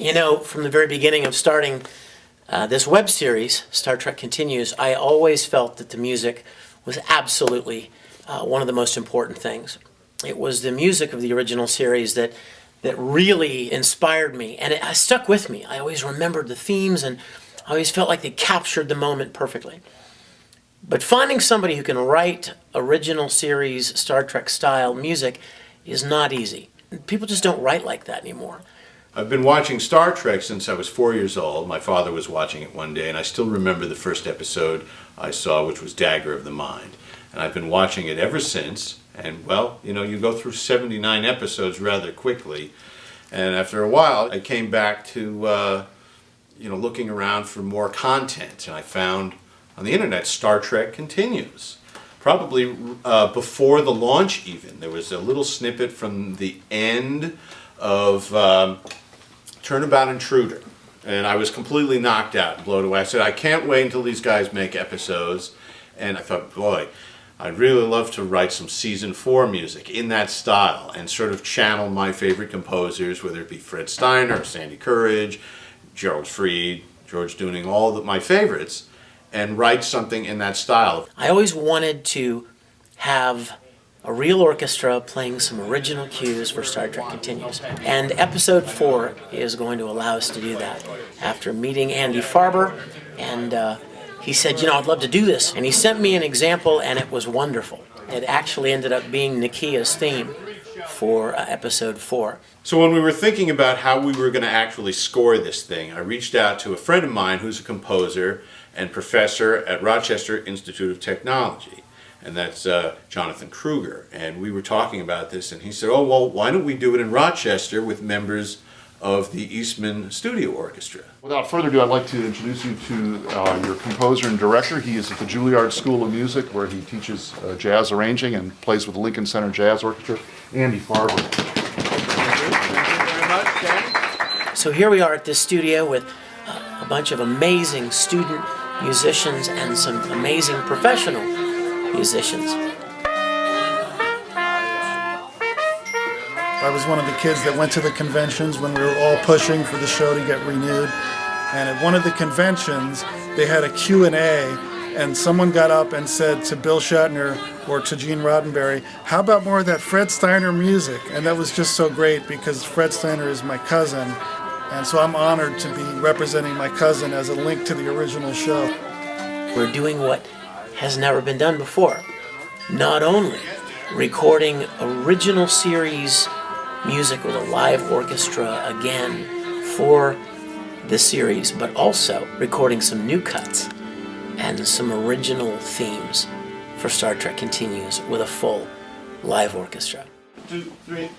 You know, from the very beginning of starting this web series, Star Trek Continues, I always felt that the music was absolutely one of the most important things. It was the music of the original series that really inspired me, and it stuck with me. I always remembered the themes, and I always felt like they captured the moment perfectly. But finding somebody who can write original series Star Trek style music is not easy. People just don't write like that anymore. I've been watching Star Trek since I was 4 years old. My father was watching it one day, and I still remember the first episode I saw, which was Dagger of the Mind. And I've been watching it ever since. And, well, you know, you go through 79 episodes rather quickly. And after a while, I came back to, looking around for more content. And I found on the internet Star Trek Continues. Probably before the launch even. There was a little snippet from the end of Turnabout Intruder. And I was completely knocked out and blown away. I said, I can't wait until these guys make episodes. And I thought, boy, I'd really love to write some season 4 music in that style and sort of channel my favorite composers, whether it be Fred Steiner or Sandy Courage, Gerald Fried, George Dooning, all my favorites, and write something in that style. I always wanted to have a real orchestra playing some original cues for Star Trek Continues. And episode 4 is going to allow us to do that. After meeting Andy Farber, and he said, I'd love to do this. And he sent me an example, and it was wonderful. It actually ended up being Nakia's theme for episode 4. So when we were thinking about how we were going to actually score this thing, I reached out to a friend of mine who's a composer and professor at Rochester Institute of Technology. And that's Jonathan Kruger. And we were talking about this, and he said, oh, well, why don't we do it in Rochester with members of the Eastman Studio Orchestra? Without further ado, I'd like to introduce you to your composer and director. He is at the Juilliard School of Music, where he teaches jazz arranging and plays with the Lincoln Center Jazz Orchestra, Andy Farber. Thank you very much, Ken. So here we are at this studio with a bunch of amazing student musicians and some amazing professional musicians. I was one of the kids that went to the conventions when we were all pushing for the show to get renewed. And at one of the conventions, they had a Q&A, and someone got up and said to Bill Shatner or to Gene Roddenberry, how about more of that Fred Steiner music? And that was just so great because Fred Steiner is my cousin. And so I'm honored to be representing my cousin as a link to the original show. We're doing what has never been done before. Not only recording original series music with a live orchestra again for the series, but also recording some new cuts and some original themes for Star Trek Continues with a full live orchestra. 2, 3,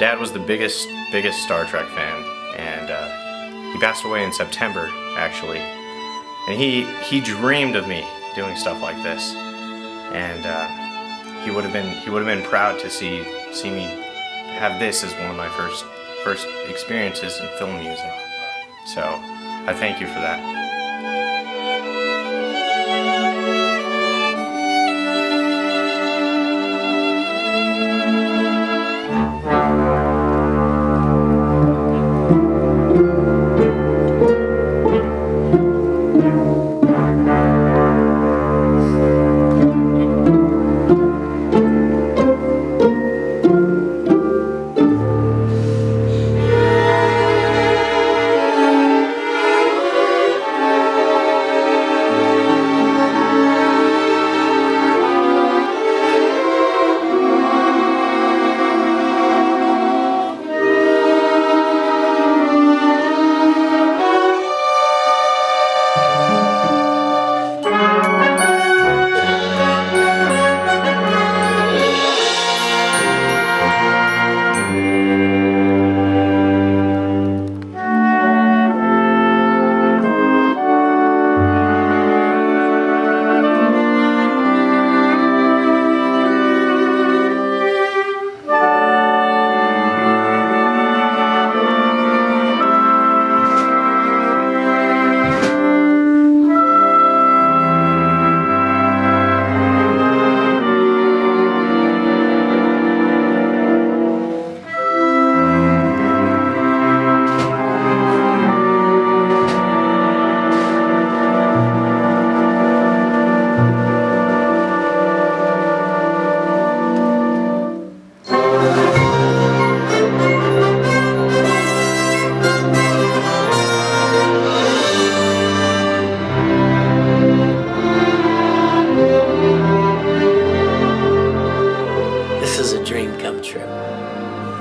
dad was the biggest Star Trek fan, and he passed away in September, actually. And he dreamed of me doing stuff like this, and he would have been proud to see me have this as one of my first experiences in film music. So I thank you for that.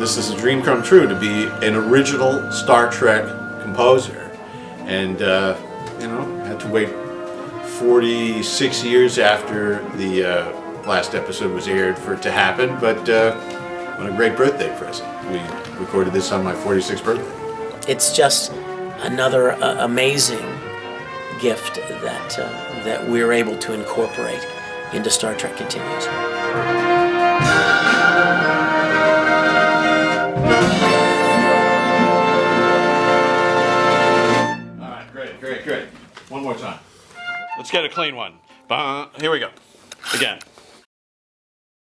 This is a dream come true to be an original Star Trek composer, and had to wait 46 years after the last episode was aired for it to happen. But what a great birthday present! We recorded this on my 46th birthday. It's just another amazing gift that we're able to incorporate into Star Trek Continues. Great. One more time. Let's get a clean one. Here we go. Again.